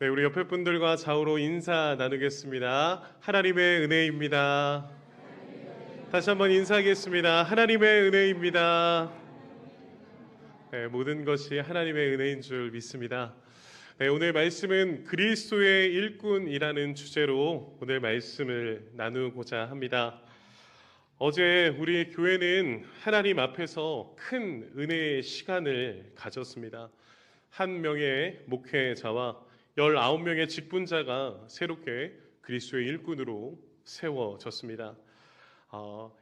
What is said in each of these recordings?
네, 우리 옆에 분들과 좌우로 인사 나누겠습니다. 하나님의 은혜입니다. 다시 한번 인사하겠습니다. 하나님의 은혜입니다. 네, 모든 것이 하나님의 은혜인 줄 믿습니다. 네, 오늘 말씀은 그리스도의 일꾼이라는 주제로 오늘 말씀을 나누고자 합니다. 어제 우리 교회는 하나님 앞에서 큰 은혜의 시간을 가졌습니다. 한 명의 목회자와 19명의 직분자가 새롭게 그리스도의 일꾼으로 세워졌습니다.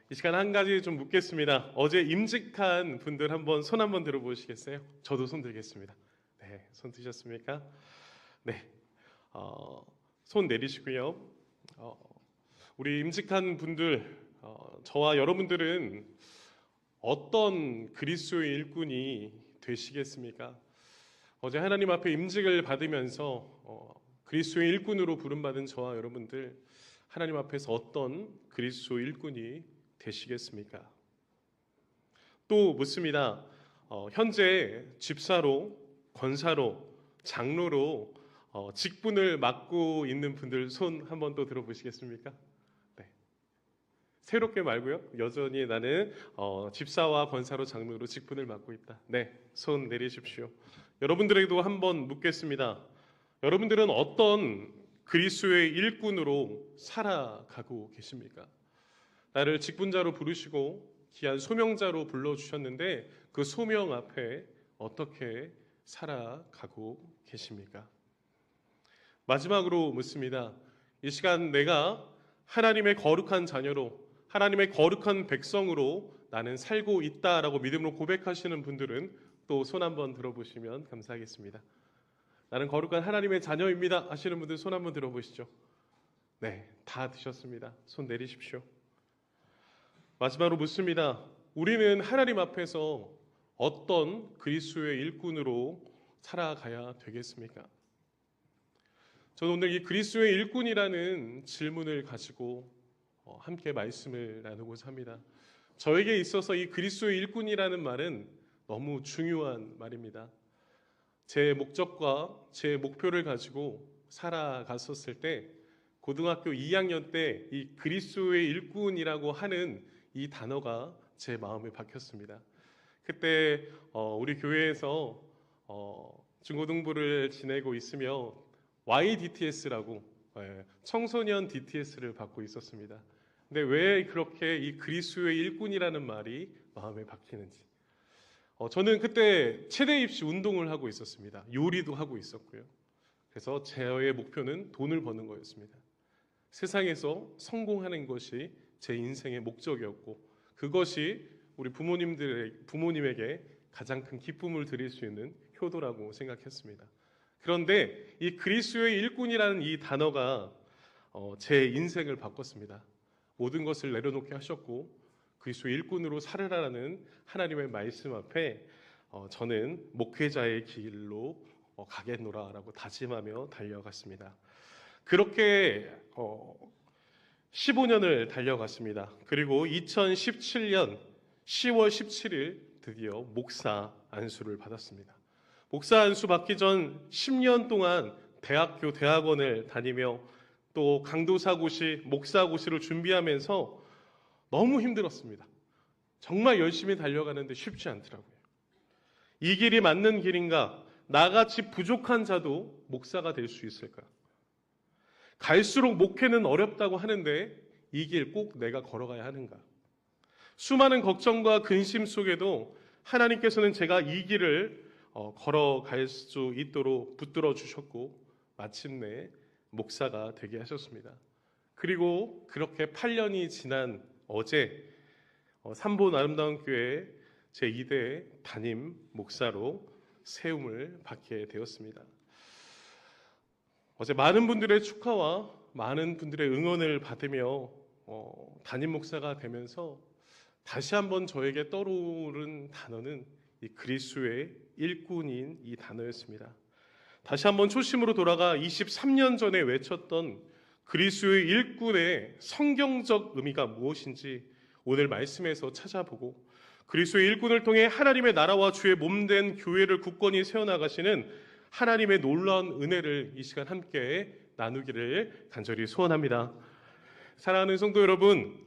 이 시간 한 가지 좀 묻겠습니다. 어제 임직한 분들 한번 손 한번 들어보시겠어요? 저도 손 들겠습니다. 네, 손 드셨습니까? 네, 손 내리시고요. 우리 임직한 분들, 저와 여러분들은 어떤 그리스도의 일꾼이 되시겠습니까? 어제 하나님 앞에 임직을 받으면서 그리스도의 일꾼으로 부름받은 저와 여러분들, 하나님 앞에서 어떤 그리스도의 일꾼이 되시겠습니까? 또 묻습니다. 현재 집사로, 권사로, 장로로 직분을 맡고 있는 분들 손 한번 또 들어보시겠습니까? 네. 새롭게 말고요. 여전히 나는 집사와 권사로, 장로로 직분을 맡고 있다. 네, 손 내리십시오. 여러분들에게도 한번 묻겠습니다. 여러분들은 어떤 그리스도의 일꾼으로 살아가고 계십니까? 나를 직분자로 부르시고 귀한 소명자로 불러주셨는데 그 소명 앞에 어떻게 살아가고 계십니까? 마지막으로 묻습니다. 이 시간 내가 하나님의 거룩한 자녀로, 하나님의 거룩한 백성으로 나는 살고 있다라고 믿음으로 고백하시는 분들은 또 손 한번 들어보시면 감사하겠습니다. 나는 거룩한 하나님의 자녀입니다 하시는 분들 손 한번 들어보시죠. 네, 다 드셨습니다. 손 내리십시오. 마지막으로 묻습니다. 우리는 하나님 앞에서 어떤 그리스도의 일꾼으로 살아가야 되겠습니까? 저는 오늘 이 그리스도의 일꾼이라는 질문을 가지고 함께 말씀을 나누고자 합니다. 저에게 있어서 이 그리스도의 일꾼이라는 말은 너무 중요한 말입니다. 제 목적과 제 목표를 가지고 살아갔었을 때 고등학교 2학년 때 이 그리스도의 일꾼이라고 하는 이 단어가 제 마음에 박혔습니다. 그때 우리 교회에서 중고등부를 지내고 있으며 YDTS라고 청소년 DTS를 받고 있었습니다. 근데 왜 그렇게 이 그리스도의 일꾼이라는 말이 마음에 박히는지, 저는 그때 체대 입시 운동을 하고 있었습니다. 요리도 하고 있었고요. 그래서 제의 목표는 돈을 버는 거였습니다. 세상에서 성공하는 것이 제 인생의 목적이었고 그것이 우리 부모님에게 가장 큰 기쁨을 드릴 수 있는 효도라고 생각했습니다. 그런데 이 그리스도의 일꾼이라는 이 단어가 제 인생을 바꿨습니다. 모든 것을 내려놓게 하셨고 그리스도의 일꾼으로 살으라는 하나님의 말씀 앞에 저는 목회자의 길로 가겠노라라고 다짐하며 달려갔습니다. 그렇게 15년을 달려갔습니다. 그리고 2017년 10월 17일 드디어 목사 안수를 받았습니다. 목사 안수 받기 전 10년 동안 대학교, 대학원을 다니며 또 강도사고시, 목사고시를 준비하면서 너무 힘들었습니다. 정말 열심히 달려가는데 쉽지 않더라고요. 이 길이 맞는 길인가? 나같이 부족한 자도 목사가 될 수 있을까? 갈수록 목회는 어렵다고 하는데 이 길 꼭 내가 걸어가야 하는가? 수많은 걱정과 근심 속에도 하나님께서는 제가 이 길을 걸어갈 수 있도록 붙들어 주셨고 마침내 목사가 되게 하셨습니다. 그리고 그렇게 8년이 지난 어제 삼본 아름다운 교회 제2대 담임 목사로 세움을 받게 되었습니다. 어제 많은 분들의 축하와 많은 분들의 응원을 받으며 담임 목사가 되면서 다시 한번 저에게 떠오른 단어는 이 그리스도의 일꾼인 이 단어였습니다. 다시 한번 초심으로 돌아가 23년 전에 외쳤던 그리스도의 일꾼의 성경적 의미가 무엇인지 오늘 말씀에서 찾아보고 그리스도의 일꾼을 통해 하나님의 나라와 주의 몸된 교회를 굳건히 세워나가시는 하나님의 놀라운 은혜를 이 시간 함께 나누기를 간절히 소원합니다. 사랑하는 성도 여러분,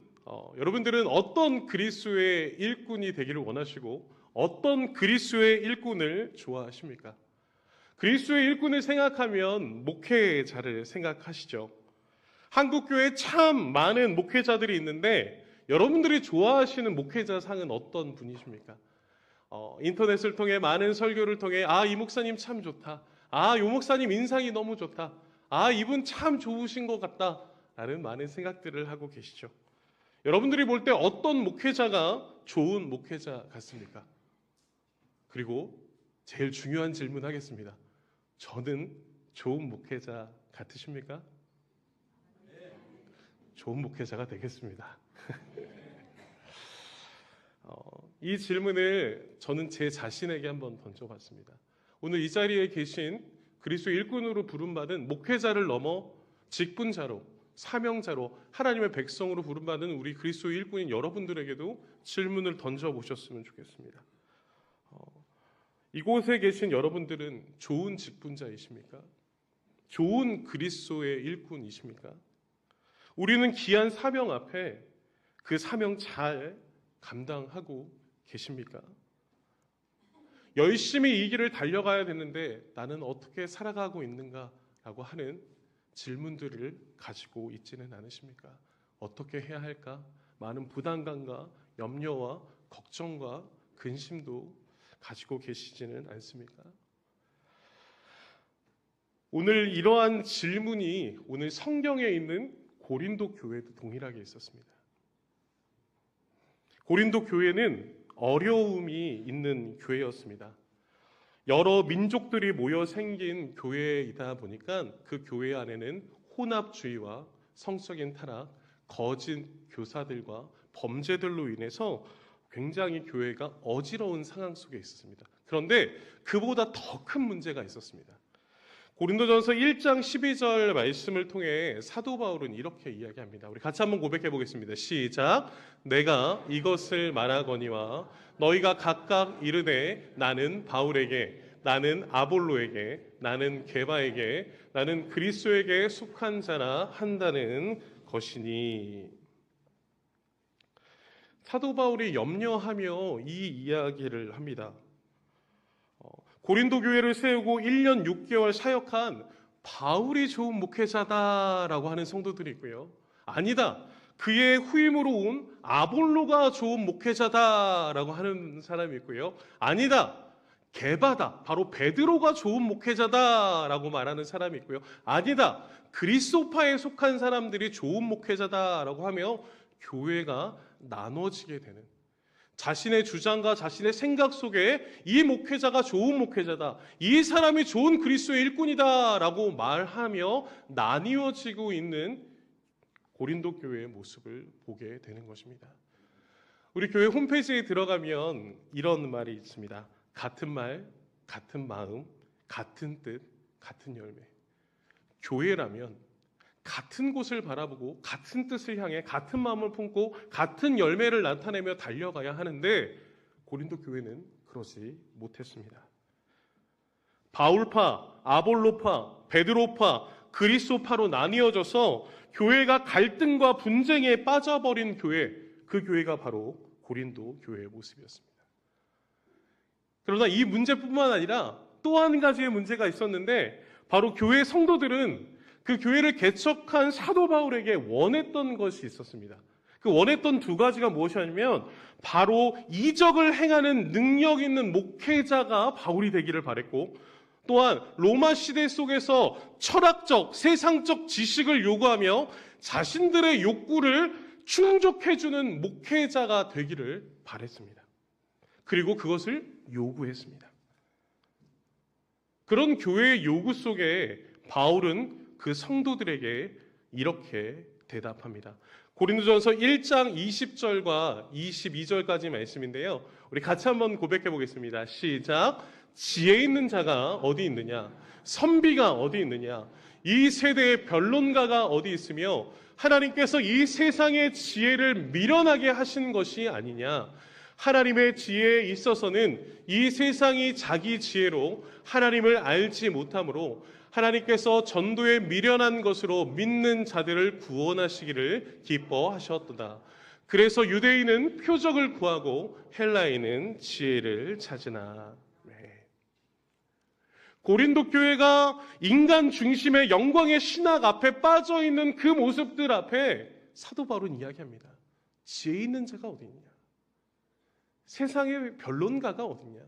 여러분들은 어떤 그리스도의 일꾼이 되기를 원하시고 어떤 그리스도의 일꾼을 좋아하십니까? 그리스도의 일꾼을 생각하면 목회자를 생각하시죠. 한국교회에 참 많은 목회자들이 있는데 여러분들이 좋아하시는 목회자 상은 어떤 분이십니까? 인터넷을 통해 많은 설교를 통해 이 목사님 참 좋다. 이 목사님 인상이 너무 좋다. 이분 참 좋으신 것 같다. 라는 많은 생각들을 하고 계시죠. 여러분들이 볼 때 어떤 목회자가 좋은 목회자 같습니까? 그리고 제일 중요한 질문 하겠습니다. 저는 좋은 목회자 같으십니까? 좋은 목회자가 되겠습니다. 이 질문을 저는 제 자신에게 한번 던져봤습니다. 오늘 이 자리에 계신 그리스도 일꾼으로 부름받은 목회자를 넘어 직분자로, 사명자로, 하나님의 백성으로 부름받은 우리 그리스도 일꾼인 여러분들에게도 질문을 던져보셨으면 좋겠습니다. 이곳에 계신 여러분들은 좋은 직분자이십니까? 좋은 그리스도의 일꾼이십니까? 우리는 귀한 사명 앞에 그 사명 잘 감당하고 계십니까? 열심히 이 길을 달려가야 되는데 나는 어떻게 살아가고 있는가라고 하는 질문들을 가지고 있지는 않으십니까? 어떻게 해야 할까? 많은 부담감과 염려와 걱정과 근심도 가지고 계시지는 않습니까? 오늘 이러한 질문이 오늘 성경에 있는 고린도 교회도 동일하게 있었습니다. 고린도 교회는 어려움이 있는 교회였습니다. 여러 민족들이 모여 생긴 교회이다 보니까 그 교회 안에는 혼합주의와 성적인 타락, 거짓 교사들과 범죄들로 인해서 굉장히 교회가 어지러운 상황 속에 있었습니다. 그런데 그보다 더 큰 문제가 있었습니다. 고린도전서 1장 12절 말씀을 통해 사도 바울은 이렇게 이야기합니다. 우리 같이 한번 고백해 보겠습니다. 시작. 내가 이것을 말하거니와 너희가 각각 이르되 나는 바울에게, 나는 아볼로에게, 나는 게바에게, 나는 그리스도에게 속한 자라 한다는 것이니. 사도 바울이 염려하며 이 이야기를 합니다. 고린도 교회를 세우고 1년 6개월 사역한 바울이 좋은 목회자다라고 하는 성도들이 있고요. 아니다, 그의 후임으로 온 아볼로가 좋은 목회자다라고 하는 사람이 있고요. 아니다, 게바다, 바로 베드로가 좋은 목회자다라고 말하는 사람이 있고요. 아니다, 그리스도파에 속한 사람들이 좋은 목회자다라고 하며 교회가 나눠지게 되는, 자신의 주장과 자신의 생각 속에 이 목회자가 좋은 목회자다, 이 사람이 좋은 그리스도의 일꾼이다라고 말하며 나뉘어지고 있는 고린도 교회의 모습을 보게 되는 것입니다. 우리 교회 홈페이지에 들어가면 이런 말이 있습니다. 같은 말, 같은 마음, 같은 뜻, 같은 열매. 교회라면 같은 곳을 바라보고 같은 뜻을 향해 같은 마음을 품고 같은 열매를 나타내며 달려가야 하는데 고린도 교회는 그러지 못했습니다. 바울파, 아볼로파, 베드로파, 그리스도파로 나뉘어져서 교회가 갈등과 분쟁에 빠져버린 교회, 그 교회가 바로 고린도 교회의 모습이었습니다. 그러나 이 문제뿐만 아니라 또 한 가지의 문제가 있었는데 바로 교회 성도들은 그 교회를 개척한 사도 바울에게 원했던 것이 있었습니다. 그 원했던 두 가지가 무엇이냐면 바로 이적을 행하는 능력 있는 목회자가 바울이 되기를 바랬고, 또한 로마 시대 속에서 철학적, 세상적 지식을 요구하며 자신들의 욕구를 충족해주는 목회자가 되기를 바랬습니다. 그리고 그것을 요구했습니다. 그런 교회의 요구 속에 바울은 그 성도들에게 이렇게 대답합니다. 고린도전서 1장 20절과 22절까지 말씀인데요. 우리 같이 한번 고백해 보겠습니다. 시작. 지혜 있는 자가 어디 있느냐? 선비가 어디 있느냐? 이 세대의 변론가가 어디 있으며 하나님께서 이 세상의 지혜를 미련하게 하신 것이 아니냐? 하나님의 지혜에 있어서는 이 세상이 자기 지혜로 하나님을 알지 못하므로 하나님께서 전도에 미련한 것으로 믿는 자들을 구원하시기를 기뻐하셨도다. 그래서 유대인은 표적을 구하고 헬라인은 지혜를 찾으나. 고린도 교회가 인간 중심의 영광의 신학 앞에 빠져있는 그 모습들 앞에 사도 바울은 이야기합니다. 지혜 있는 자가 어디 있냐? 세상의 변론가가 어디냐?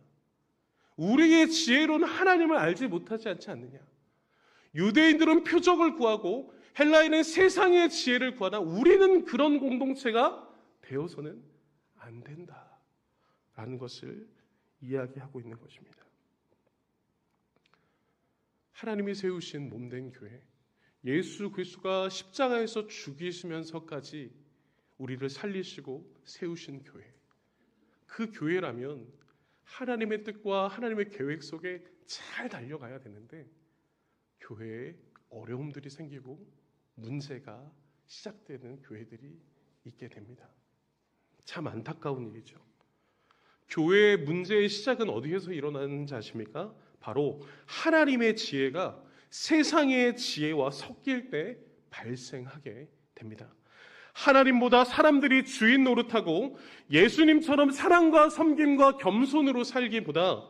우리의 지혜로는 하나님을 알지 못하지 않느냐? 유대인들은 표적을 구하고 헬라인은 세상의 지혜를 구하나 우리는 그런 공동체가 되어서는 안 된다라는 것을 이야기하고 있는 것입니다. 하나님이 세우신 몸된 교회, 예수 그리스도가 십자가에서 죽이시면서까지 우리를 살리시고 세우신 교회, 그 교회라면 하나님의 뜻과 하나님의 계획 속에 잘 달려가야 되는데 교회에 어려움들이 생기고 문제가 시작되는 교회들이 있게 됩니다. 참 안타까운 일이죠. 교회의 문제의 시작은 어디에서 일어나는지 아십니까? 바로 하나님의 지혜가 세상의 지혜와 섞일 때 발생하게 됩니다. 하나님보다 사람들이 주인 노릇하고 예수님처럼 사랑과 섬김과 겸손으로 살기보다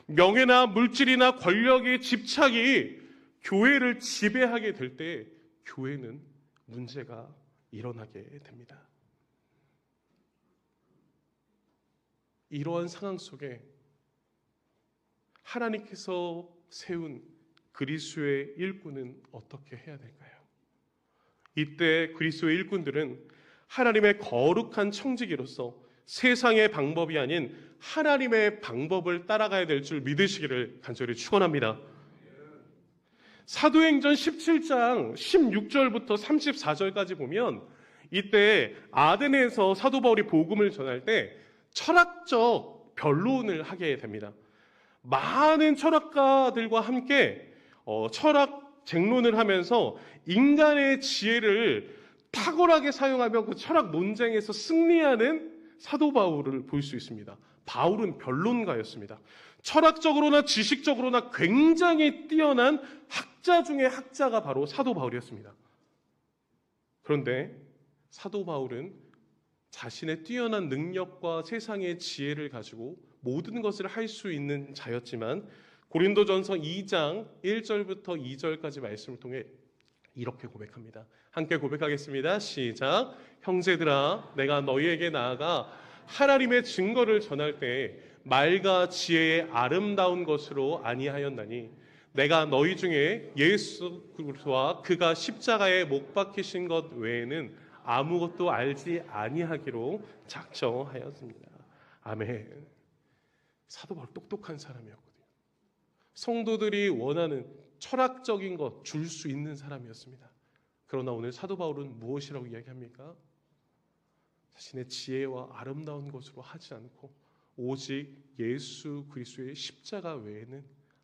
명예나 물질이나 권력의 집착이 교회를 지배하게 될 때 교회는 문제가 일어나게 됩니다. 이러한 상황 속에 하나님께서 세운 그리스도의 일꾼은 어떻게 해야 될까요? 이때 그리스도의 일꾼들은 하나님의 거룩한 청지기로서 세상의 방법이 아닌 하나님의 방법을 따라가야 될 줄 믿으시기를 간절히 축원합니다. 사도행전 17장 16절부터 34절까지 보면 이때 아데네에서 사도 바울이 복음을 전할 때 철학적 변론을 하게 됩니다. 많은 철학가들과 함께 철학 쟁론을 하면서 인간의 지혜를 탁월하게 사용하며 그 철학 논쟁에서 승리하는 사도 바울을 볼 수 있습니다. 바울은 변론가였습니다. 철학적으로나 지식적으로나 굉장히 뛰어난 학자 중에 학자가 바로 사도 바울이었습니다. 그런데 사도 바울은 자신의 뛰어난 능력과 세상의 지혜를 가지고 모든 것을 할 수 있는 자였지만 고린도전서 2장 1절부터 2절까지 말씀을 통해 이렇게 고백합니다. 함께 고백하겠습니다. 시작. 형제들아, 내가 너희에게 나아가 하나님의 증거를 전할 때 말과 지혜의 아름다운 것으로 아니하였나니 내가 너희 중에 예수 그리스도와 그가 십자가에 못 박히신 것 외에는 아무것도 알지 아니하기로 작정하였습니다. 아멘. 사도 바울 똑똑한 사람이었거든요. 성도들이 원하는 철학적인 것 줄 수 있는 사람이었습니다. 그러나 오늘 사도 바울은 무엇이라고 이야기합니까? 자신의 지혜와 아름다운 것으로 하지 않고 오직 예수 그리스도의 십자가 외에는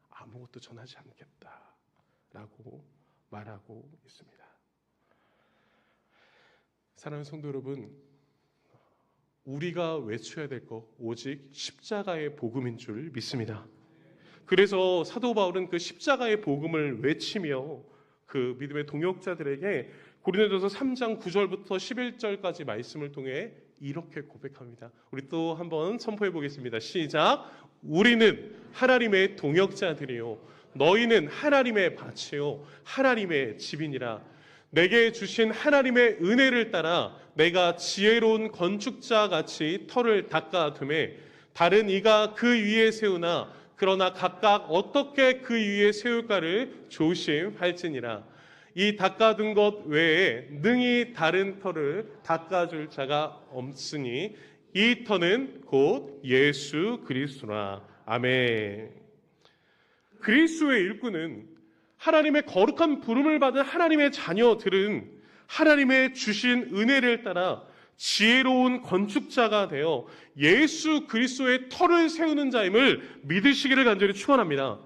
아무것도 전하지 않겠다라고 말하고 있습니다. 사랑하는 성도 여러분, 우리가 외쳐야 될 것 오직 십자가의 복음인 줄 믿습니다. 그래서 사도 바울은 그 십자가의 복음을 외치며 그 믿음의 동역자들에게 고린도전서 3장 9절부터 11절까지 말씀을 통해 이렇게 고백합니다. 우리 또 한번 선포해 보겠습니다. 시작. 우리는 하나님의 동역자들이요 너희는 하나님의 밭이요 하나님의 집이니라. 내게 주신 하나님의 은혜를 따라 내가 지혜로운 건축자 같이 터를 닦아두매 다른 이가 그 위에 세우나 그러나 각각 어떻게 그 위에 세울까를 조심할지니라. 이 닦아둔 것 외에 능히 다른 터를 닦아줄 자가 없으니 이 터는 곧 예수 그리스도라. 아멘. 그리스도의 일꾼은 하나님의 거룩한 부름을 받은 하나님의 자녀들은 하나님의 주신 은혜를 따라 지혜로운 건축자가 되어 예수 그리스도의 터를 세우는 자임을 믿으시기를 간절히 축원합니다.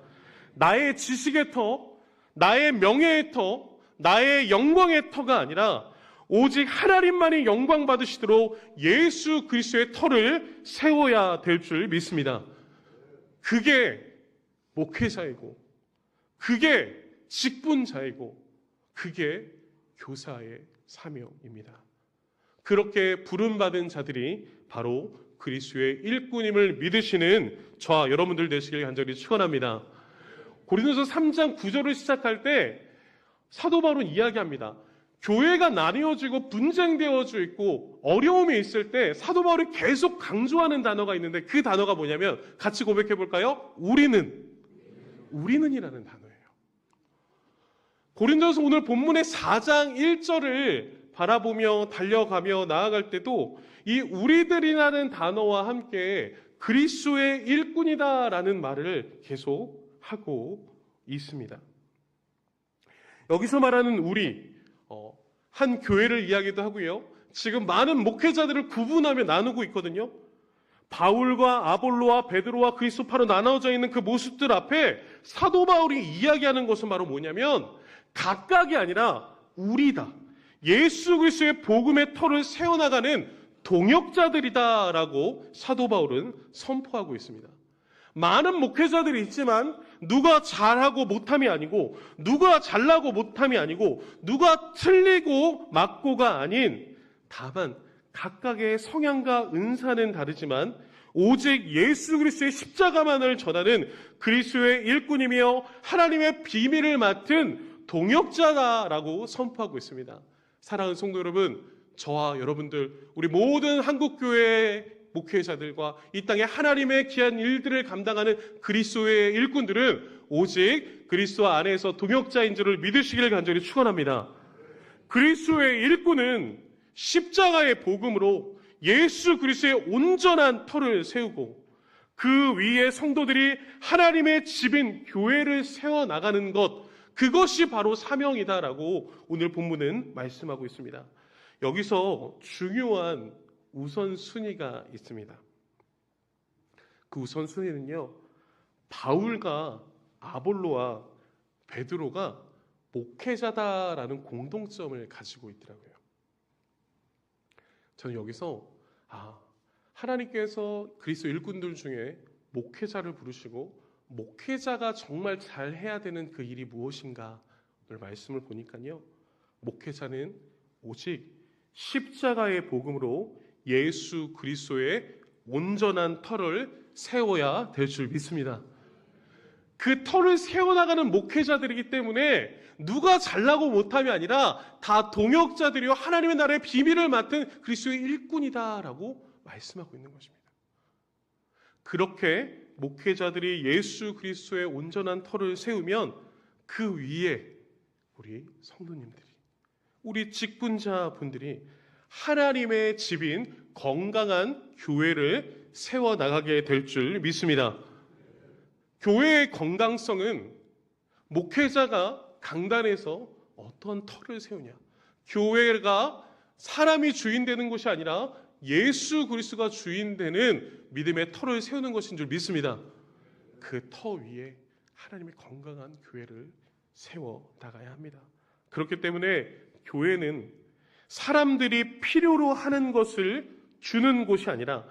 나의 지식의 터, 나의 명예의 터, 나의 영광의 터가 아니라 오직 하나님만이 영광 받으시도록 예수 그리스도의 터를 세워야 될 줄 믿습니다. 그게 목회자이고, 그게 직분자이고, 그게 교사의 사명입니다. 그렇게 부름받은 자들이 바로 그리스도의 일꾼임을 믿으시는 저와 여러분들 되시길 간절히 축원합니다. 고린도서 3장 9절을 시작할 때 사도 바울은 이야기합니다. 교회가 나뉘어지고 분쟁되어져 있고 어려움이 있을 때 사도 바울이 계속 강조하는 단어가 있는데 그 단어가 뭐냐면 같이 고백해 볼까요? 우리는이라는 단어예요. 고린도서 오늘 본문의 4장 1절을 바라보며 달려가며 나아갈 때도 이 우리들이라는 단어와 함께 그리스도의 일꾼이다라는 말을 계속 하고 있습니다. 여기서 말하는 우리, 한 교회를 이야기도 하고요. 지금 많은 목회자들을 구분하며 나누고 있거든요. 바울과 아볼로와 베드로와 그리스도파로 나눠져 있는 그 모습들 앞에 사도 바울이 이야기하는 것은 바로 뭐냐면 각각이 아니라 우리다. 예수 그리스도의 복음의 터를 세워나가는 동역자들이다라고 사도 바울은 선포하고 있습니다. 많은 목회자들이 있지만 누가 잘하고 못함이 아니고 누가 잘나고 못함이 아니고 누가 틀리고 맞고가 아닌 다만 각각의 성향과 은사는 다르지만 오직 예수 그리스도의 십자가만을 전하는 그리스도의 일꾼이며 하나님의 비밀을 맡은 동역자다라고 선포하고 있습니다. 사랑하는 성도 여러분, 저와 여러분들 우리 모든 한국교회의 목회자들과 이 땅에 하나님의 귀한 일들을 감당하는 그리스도의 일꾼들은 오직 그리스도 안에서 동역자인 줄을 믿으시기를 간절히 축원합니다. 그리스도의 일꾼은 십자가의 복음으로 예수 그리스도의 온전한 터를 세우고 그 위에 성도들이 하나님의 집인 교회를 세워나가는 것, 그것이 바로 사명이다라고 오늘 본문은 말씀하고 있습니다. 여기서 중요한 우선순위가 있습니다. 그 우선순위는요, 바울과 아볼로와 베드로가 목회자다라는 공동점을 가지고 있더라고요. 저는 여기서 하나님께서 그리스도 일꾼들 중에 목회자를 부르시고 목회자가 정말 잘해야 되는 그 일이 무엇인가 오늘 말씀을 보니까요, 목회자는 오직 십자가의 복음으로 예수 그리스도의 온전한 터를 세워야 될 줄 믿습니다. 그 터를 세워나가는 목회자들이기 때문에 누가 잘나고 못함이 아니라 다 동역자들이요 하나님의 나라의 비밀을 맡은 그리스도의 일꾼이다라고 말씀하고 있는 것입니다. 그렇게 목회자들이 예수 그리스도의 온전한 터를 세우면 그 위에 우리 성도님들이, 우리 직분자분들이 하나님의 집인 건강한 교회를 세워나가게 될 줄 믿습니다. 교회의 건강성은 목회자가 강단에서 어떤 터를 세우냐, 교회가 사람이 주인 되는 것이 아니라 예수 그리스도가 주인 되는 믿음의 터를 세우는 것인 줄 믿습니다. 그 터 위에 하나님의 건강한 교회를 세워나가야 합니다. 그렇기 때문에 교회는 사람들이 필요로 하는 것을 주는 곳이 아니라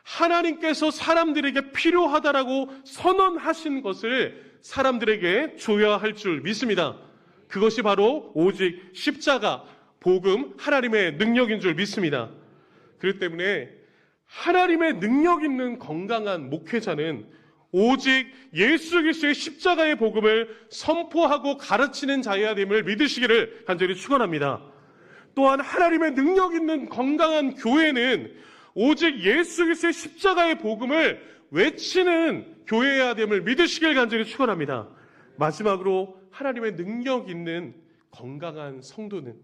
하나님께서 사람들에게 필요하다라고 선언하신 것을 사람들에게 줘야 할 줄 믿습니다. 그것이 바로 오직 십자가, 복음, 하나님의 능력인 줄 믿습니다. 그렇기 때문에 하나님의 능력 있는 건강한 목회자는 오직 예수 그리스도의 십자가의 복음을 선포하고 가르치는 자여야 됨을 믿으시기를 간절히 축원합니다. 또한 하나님의 능력 있는 건강한 교회는 오직 예수 그리스도의 십자가의 복음을 외치는 교회여야 됨을 믿으시길 간절히 축원합니다. 마지막으로 하나님의 능력 있는 건강한 성도는,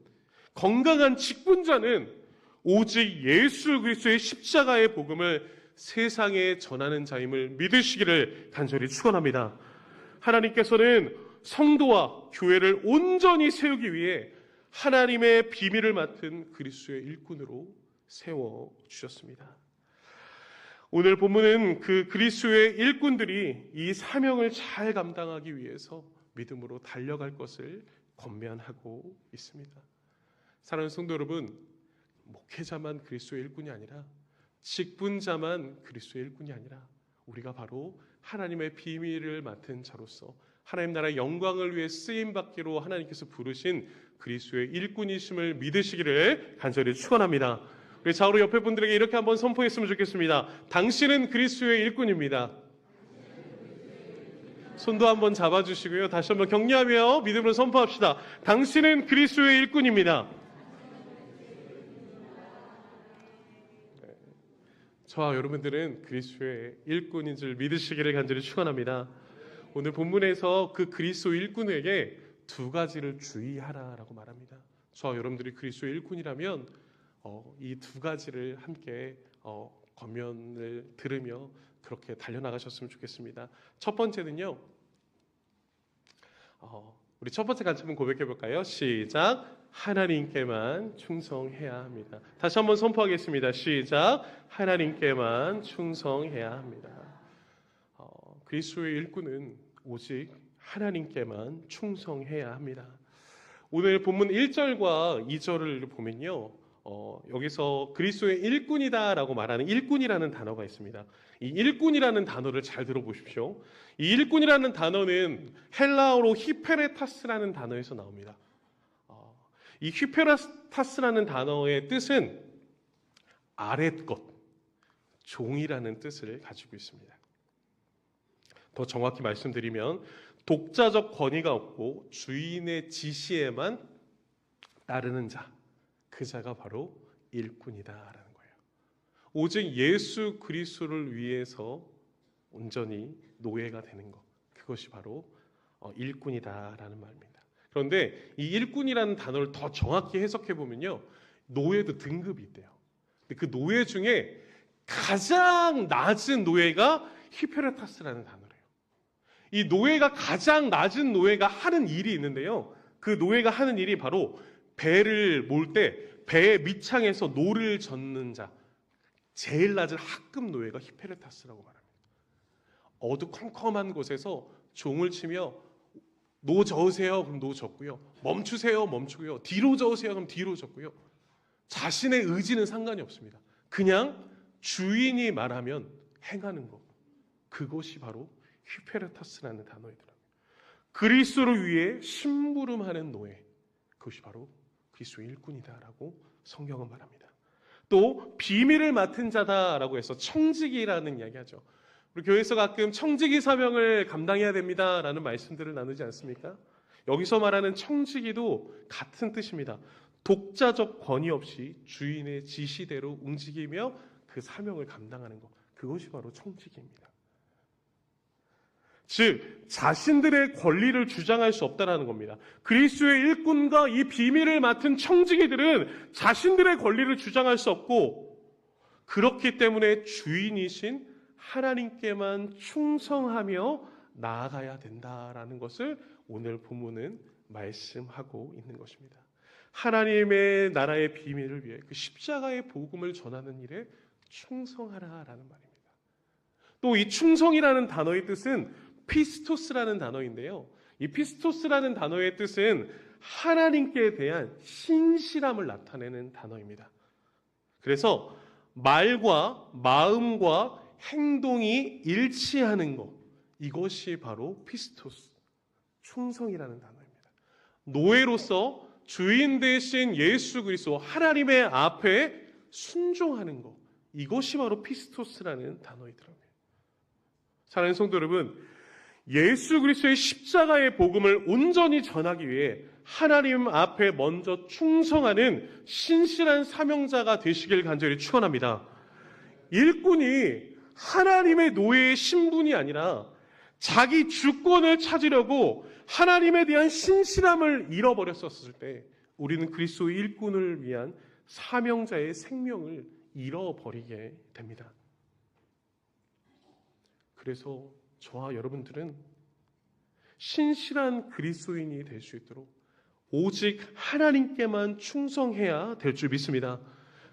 건강한 직분자는 오직 예수 그리스도의 십자가의 복음을 세상에 전하는 자임을 믿으시기를 간절히 축원합니다. 하나님께서는 성도와 교회를 온전히 세우기 위해 하나님의 비밀을 맡은 그리스도의 일꾼으로 세워주셨습니다. 오늘 본문은 그 그리스도의 일꾼들이 이 사명을 잘 감당하기 위해서 믿음으로 달려갈 것을 권면하고 있습니다. 사랑하는 성도 여러분, 목회자만 그리스도의 일꾼이 아니라 직분자만 그리스도의 일꾼이 아니라 우리가 바로 하나님의 비밀을 맡은 자로서 하나님 나라의 영광을 위해 쓰임받기로 하나님께서 부르신 그리스도의 일꾼이심을 믿으시기를 간절히 축원합니다. 우리 좌우로 옆에 분들에게 이렇게 한번 선포했으면 좋겠습니다. 당신은 그리스도의 일꾼입니다. 손도 한번 잡아주시고요. 다시 한번 격려하며 믿음으로 선포합시다. 당신은 그리스도의 일꾼입니다. 저와 여러분들은 그리스도의 일꾼인 줄 믿으시기를 간절히 축원합니다. 오늘 본문에서 그 그리스도 일꾼에게 두 가지를 주의하라라고 말합니다. 저와 여러분들이 그리스도의 일꾼이라면 이 두 가지를 함께 권면을 들으며 그렇게 달려나가셨으면 좋겠습니다. 첫 번째는요, 우리 첫 번째 같이 한번 고백해 볼까요? 시작. 하나님께만 충성해야 합니다. 다시 한번 선포하겠습니다. 시작. 하나님께만 충성해야 합니다. 그리스도의 일꾼은 오직 하나님께만 충성해야 합니다. 오늘 본문 1절과 2절을 보면요, 여기서 그리스도의 일꾼이다라고 말하는 일꾼이라는 단어가 있습니다. 이 일꾼이라는 단어를 잘 들어보십시오. 이 일꾼이라는 단어는 헬라어로 히페레타스라는 단어에서 나옵니다. 이 히페레타스라는 단어의 뜻은 아랫것, 종이라는 뜻을 가지고 있습니다. 더 정확히 말씀드리면 독자적 권위가 없고 주인의 지시에만 따르는 자, 그 자가 바로 일꾼이다라는 거예요. 오직 예수 그리스도를 위해서 온전히 노예가 되는 것, 그것이 바로 일꾼이다라는 말입니다. 그런데 이 일꾼이라는 단어를 더 정확히 해석해 보면요, 노예도 등급이 있대요. 근데 그 노예 중에 가장 낮은 노예가 히페레타스라는 단어래요. 이 노예가 가장 낮은 노예가 하는 일이 있는데요, 그 노예가 하는 일이 바로 배를 몰 때 배의 밑창에서 노를 젓는 자, 제일 낮은 하급 노예가 히페레타스라고 말합니다. 어두컴컴한 곳에서 종을 치며 노 저으세요, 그럼 노 젓고요. 멈추세요, 멈추고요. 뒤로 저으세요, 그럼 뒤로 젓고요. 자신의 의지는 상관이 없습니다. 그냥 주인이 말하면 행하는 것, 그것이 바로 히페레타스라는 단어이더라고요. 그리스도를 위해 심부름하는 노예, 그것이 바로 그리스도의 일꾼이다라고 성경은 말합니다. 또 비밀을 맡은 자다라고 해서 청지기라는 이야기하죠. 우리 교회에서 가끔 청지기 사명을 감당해야 됩니다라는 말씀들을 나누지 않습니까? 여기서 말하는 청지기도 같은 뜻입니다. 독자적 권위 없이 주인의 지시대로 움직이며 그 사명을 감당하는 것, 그것이 바로 청지기입니다. 즉 자신들의 권리를 주장할 수 없다라는 겁니다. 그리스도의 일꾼과 이 비밀을 맡은 청지기들은 자신들의 권리를 주장할 수 없고, 그렇기 때문에 주인이신 하나님께만 충성하며 나아가야 된다라는 것을 오늘 본문은 말씀하고 있는 것입니다. 하나님의 나라의 비밀을 위해 그 십자가의 복음을 전하는 일에 충성하라라는 말입니다. 또 이 충성이라는 단어의 뜻은 피스토스라는 단어인데요, 이 피스토스라는 단어의 뜻은 하나님께 대한 신실함을 나타내는 단어입니다. 그래서 말과 마음과 행동이 일치하는 것, 이것이 바로 피스토스, 충성이라는 단어입니다. 노예로서 주인 대신 예수 그리스도 하나님의 앞에 순종하는 것, 이것이 바로 피스토스라는 단어이더라고요. 사랑하는 성도 여러분, 예수 그리스도의 십자가의 복음을 온전히 전하기 위해 하나님 앞에 먼저 충성하는 신실한 사명자가 되시길 간절히 축원합니다. 일꾼이 하나님의 노예의 신분이 아니라 자기 주권을 찾으려고 하나님에 대한 신실함을 잃어버렸었을 때 우리는 그리스도의 일꾼을 위한 사명자의 생명을 잃어버리게 됩니다. 그래서 저와 여러분들은 신실한 그리스도인이 될 수 있도록 오직 하나님께만 충성해야 될 줄 믿습니다.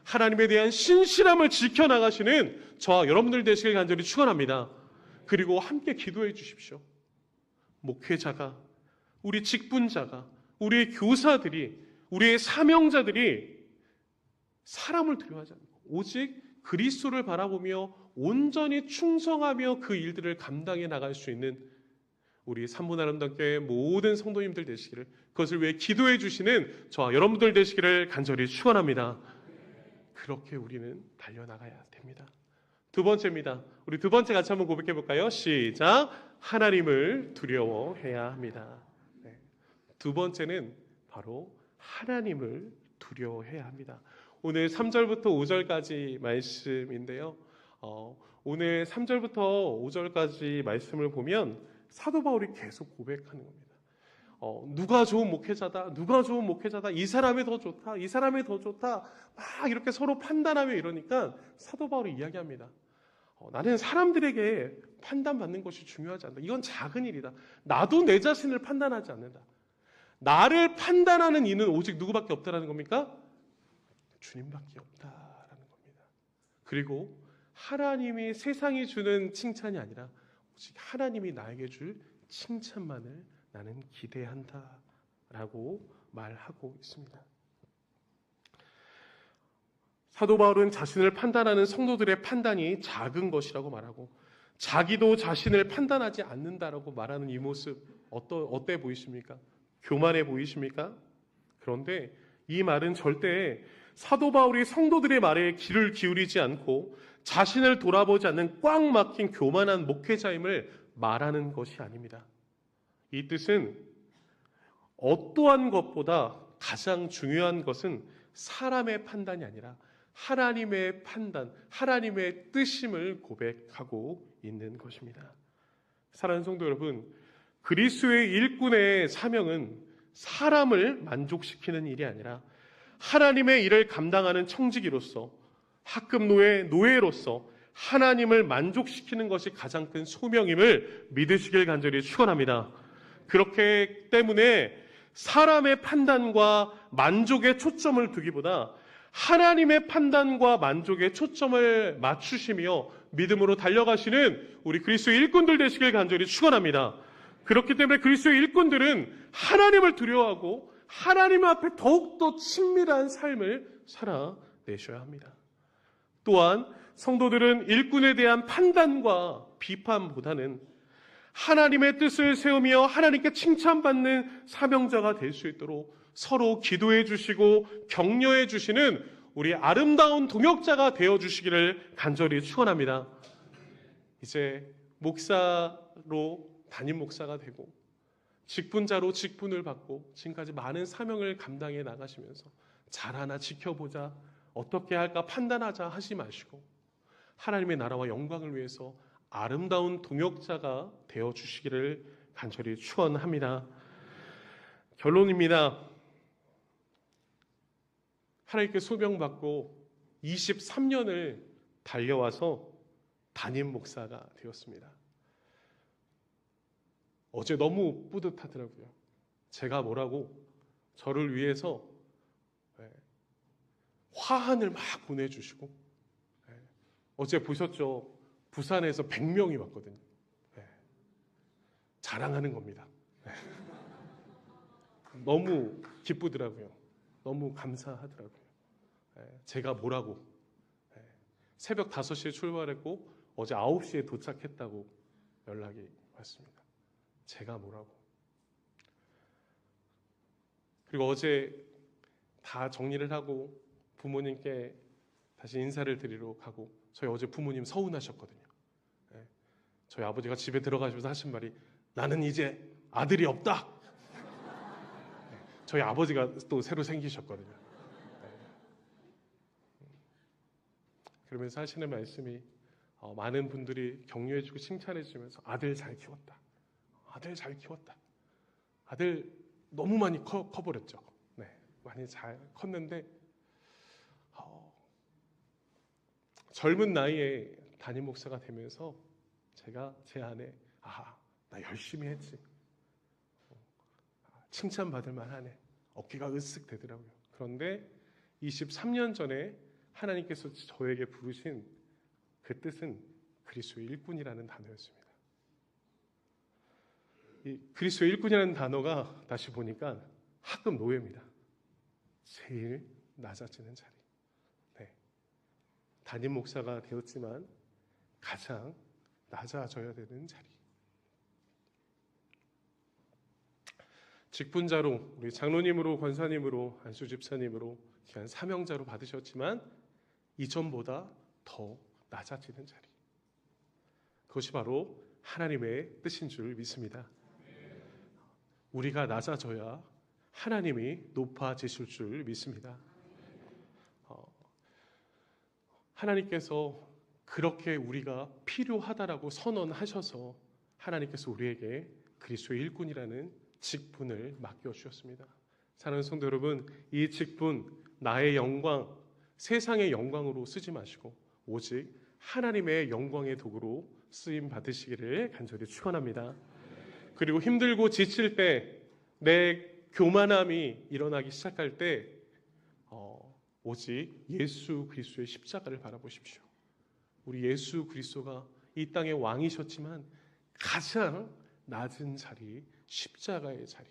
하나님에 대한 신실함을 지켜나가시는 저와 여러분들 되시길 간절히 축원합니다. 그리고 함께 기도해 주십시오. 목회자가, 우리 직분자가, 우리 교사들이 우리의 사명자들이 사람을 두려워하지 않고 오직 그리스도를 바라보며 온전히 충성하며 그 일들을 감당해 나갈 수 있는 우리 삼분 아름답게 모든 성도님들 되시기를, 그것을 위해 기도해 주시는 저와 여러분들 되시기를 간절히 축원합니다. 그렇게 우리는 달려나가야 됩니다. 두 번째입니다. 우리 두 번째 같이 한번 고백해 볼까요? 시작. 하나님을 두려워해야 합니다. 네. 두 번째는 바로 하나님을 두려워해야 합니다. 오늘 3절부터 5절까지 말씀인데요. 오늘 3절부터 5절까지 말씀을 보면 사도 바울이 계속 고백하는 겁니다. 누가 좋은 목회자다, 누가 좋은 목회자다, 이 사람이 더 좋다, 이 사람이 더 좋다, 막 이렇게 서로 판단하며 이러니까 사도 바울이 이야기합니다. 나는 사람들에게 판단받는 것이 중요하지 않다. 이건 작은 일이다. 나도 내 자신을 판단하지 않는다. 나를 판단하는 이는 오직 누구밖에 없다라는 겁니까? 주님밖에 없다라는 겁니다. 그리고 하나님이 세상이 주는 칭찬이 아니라 오직 하나님이 나에게 줄 칭찬만을 나는 기대한다라고 말하고 있습니다. 사도 바울은 자신을 판단하는 성도들의 판단이 작은 것이라고 말하고 자기도 자신을 판단하지 않는다라고 말하는 이 모습 어때 보이십니까? 교만해 보이십니까? 그런데 이 말은 절대 사도 바울이 성도들의 말에 귀를 기울이지 않고 자신을 돌아보지 않는 꽉 막힌 교만한 목회자임을 말하는 것이 아닙니다. 이 뜻은 어떠한 것보다 가장 중요한 것은 사람의 판단이 아니라 하나님의 판단, 하나님의 뜻임을 고백하고 있는 것입니다. 사랑하는 성도 여러분, 그리스도의 일꾼의 사명은 사람을 만족시키는 일이 아니라 하나님의 일을 감당하는 청지기로서, 학급 노예로서 하나님을 만족시키는 것이 가장 큰 소명임을 믿으시길 간절히 축원합니다. 그렇기 때문에 사람의 판단과 만족에 초점을 두기보다 하나님의 판단과 만족에 초점을 맞추시며 믿음으로 달려가시는 우리 그리스도의 일꾼들 되시길 간절히 축원합니다. 그렇기 때문에 그리스도의 일꾼들은 하나님을 두려워하고 하나님 앞에 더욱더 친밀한 삶을 살아내셔야 합니다. 또한 성도들은 일꾼에 대한 판단과 비판보다는 하나님의 뜻을 세우며 하나님께 칭찬받는 사명자가 될 수 있도록 서로 기도해 주시고 격려해 주시는 우리 아름다운 동역자가 되어 주시기를 간절히 축원합니다. 이제 목사로 담임 목사가 되고 직분자로 직분을 받고 지금까지 많은 사명을 감당해 나가시면서 잘하나 지켜보자, 어떻게 할까 판단하자 하지 마시고 하나님의 나라와 영광을 위해서 아름다운 동역자가 되어 주시기를 간절히 축원합니다. 결론입니다. 하나님께 소명받고 23년을 달려와서 담임 목사가 되었습니다. 어제 너무 뿌듯하더라고요. 제가 뭐라고 저를 위해서 화환을 막 보내주시고, 어제 보셨죠? 부산에서 100명이 왔거든요. 자랑하는 겁니다. 너무 기쁘더라고요. 너무 감사하더라고요. 제가 뭐라고 새벽 5시에 출발했고 어제 9시에 도착했다고 연락이 왔습니다. 제가 뭐라고. 그리고 어제 다 정리를 하고 부모님께 다시 인사를 드리러 가고, 저희 어제 부모님 서운하셨거든요. 저희 아버지가 집에 들어가시면서 하신 말이 나는 이제 아들이 없다. 저희 아버지가 또 새로 생기셨거든요. 그러면서 하시는 말씀이 많은 분들이 격려해주고 칭찬해주면서 아들 잘 키웠다. 아들 잘 키웠다. 아들 너무 많이 커버렸죠. 네, 많이 잘 컸는데 젊은 나이에 담임 목사가 되면서 제가 제 안에 나 열심히 했지. 칭찬받을 만하네. 어깨가 으쓱 되더라고요. 그런데 23년 전에 하나님께서 저에게 부르신 그 뜻은 그리스도의 일꾼이라는 단어였습니다. 이 그리스도의 일꾼이라는 단어가 다시 보니까 학급 노예입니다. 제일 낮아지는 자리. 네. 담임 목사가 되었지만 가장 낮아져야 되는 자리. 직분자로 우리 장로님으로 권사님으로 안수 집사님으로 귀한 사명자로 받으셨지만 이전보다 더 낮아지는 자리. 그것이 바로 하나님의 뜻인 줄 믿습니다. 우리가 낮아져야 하나님이 높아지실 줄 믿습니다. 하나님께서 그렇게 우리가 필요하다라고 선언하셔서 하나님께서 우리에게 그리스도의 일꾼이라는 직분을 맡겨주셨습니다. 사랑하는 성도 여러분, 이 직분, 나의 영광, 세상의 영광으로 쓰지 마시고 오직 하나님의 영광의 도구로 쓰임 받으시기를 간절히 축원합니다. 그리고 힘들고 지칠 때, 내 교만함이 일어나기 시작할 때 오직 예수 그리스도의 십자가를 바라보십시오. 우리 예수 그리스도가 이 땅의 왕이셨지만 가장 낮은 자리, 십자가의 자리,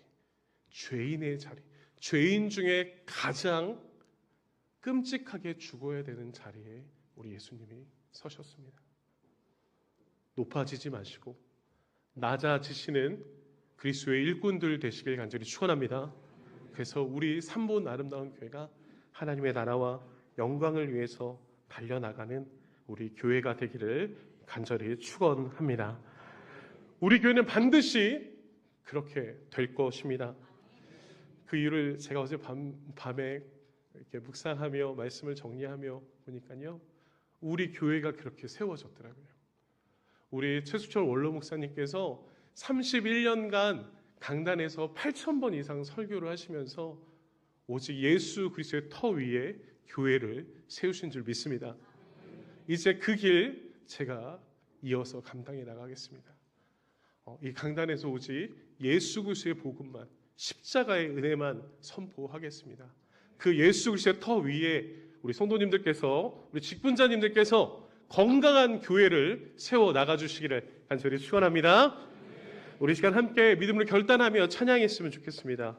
죄인의 자리, 죄인 중에 가장 끔찍하게 죽어야 되는 자리에 우리 예수님이 서셨습니다. 높아지지 마시고 낮아지시는 그리스도의 일꾼들 되시길 간절히 축원합니다. 그래서 우리 삼본 아름다운 교회가 하나님의 나라와 영광을 위해서 달려나가는 우리 교회가 되기를 간절히 축원합니다. 우리 교회는 반드시 그렇게 될 것입니다. 그 이유를 제가 어제 밤에 이렇게 묵상하며 말씀을 정리하며 보니까요, 우리 교회가 그렇게 세워졌더라고요. 우리 최수철 원로 목사님께서 31년간 강단에서 8,000번 이상 설교를 하시면서 오직 예수 그리스도의 터 위에 교회를 세우신 줄 믿습니다. 이제 그 길 제가 이어서 감당해 나가겠습니다. 이 강단에서 오직 예수 그리스도의 복음만, 십자가의 은혜만 선포하겠습니다. 그 예수 그리스도의 터 위에 우리 성도님들께서, 우리 직분자님들께서 건강한 교회를 세워 나가주시기를 간절히 축원합니다. 우리 시간 함께 믿음으로 결단하며 찬양했으면 좋겠습니다.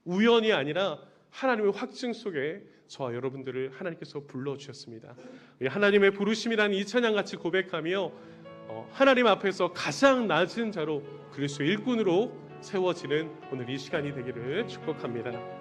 우연이 아니라 하나님의 확증 속에 저와 여러분들을 하나님께서 불러주셨습니다. 하나님의 부르심이라는 이 찬양 같이 고백하며 하나님 앞에서 가장 낮은 자로 그리스도의 일꾼으로 세워지는 오늘 이 시간이 되기를 축복합니다.